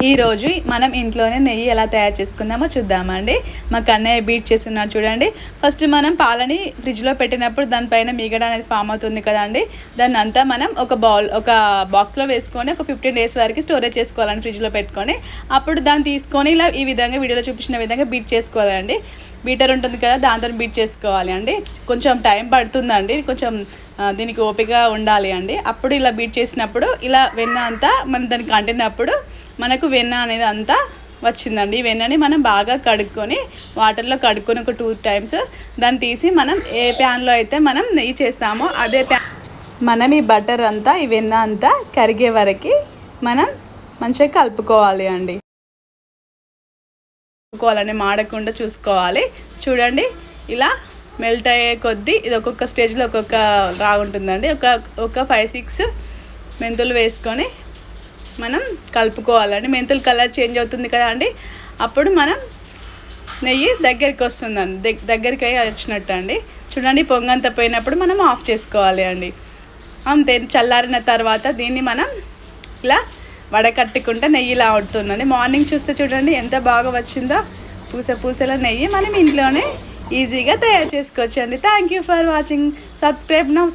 ఈరోజు మనం ఇంట్లోనే నెయ్యి ఎలా తయారు చేసుకుందామో చూద్దామండి. మా కన్నయ్య బీట్ చేస్తున్నాడు చూడండి. ఫస్ట్ మనం పాలని ఫ్రిడ్జ్లో పెట్టినప్పుడు దానిపైన మీగడ అనేది ఫామ్ అవుతుంది కదండి. దాన్ని అంతా మనం ఒక బాక్స్లో వేసుకొని ఒక 15 days వరకు స్టోరేజ్ చేసుకోవాలండి ఫ్రిడ్జ్లో పెట్టుకొని. అప్పుడు దాన్ని తీసుకొని ఇలా ఈ విధంగా వీడియోలో చూపించిన విధంగా బీట్ చేసుకోవాలండి. బీటర్ ఉంటుంది కదా, దాంతో బీట్ చేసుకోవాలి అండి. కొంచెం టైం పడుతుందండి, కొంచెం దీనికి ఓపిక ఉండాలి అండి. అప్పుడు ఇలా బీట్ చేసినప్పుడు ఇలా వెన్న అంతా మనం దానికి అంటినప్పుడు మనకు వెన్న అనేది అంతా వచ్చిందండి. ఈ వెన్నని మనం బాగా కడుక్కొని వాటర్లో కడుక్కొని ఒక 2 times దాన్ని తీసి మనం ఏ ప్యాన్లో అయితే మనం నెయ్యి చేస్తామో అదే మనం ఈ బటర్ అంతా ఈ వెన్న అంతా కరిగే వరకు మనం మంచిగా కలుపుకోవాలి అండి. కలుపుకోవాలని మాడకుండా చూసుకోవాలి. చూడండి, ఇలా మెల్ట్ అయ్యే కొద్దీ ఇది ఒక్కొక్క స్టేజ్లో ఒక్కొక్క రాగుంటుందండి. ఒక 5-6 మెంతులు వేసుకొని మనం కలుపుకోవాలండి. మెంతులు కలర్ చేంజ్ అవుతుంది కదా అండి, అప్పుడు మనం నెయ్యి దగ్గరికి వస్తుందండి, దగ్గరికి అయ్యి వచ్చినట్టు అండి. చూడండి, పొంగంత పోయినప్పుడు మనం ఆఫ్ చేసుకోవాలి అండి. అంతే. చల్లారిన తర్వాత దీన్ని మనం ఇలా వడకట్టుకుంటే నెయ్యి ఇలా అవుతుందండి. మార్నింగ్ చూస్తే చూడండి ఎంత బాగా వచ్చిందో, పూసల నెయ్యి మనం ఇంట్లోనే ఈజీగా తయారు చేసుకోవచ్చు అండి. Thank you for watching. Subscribe now.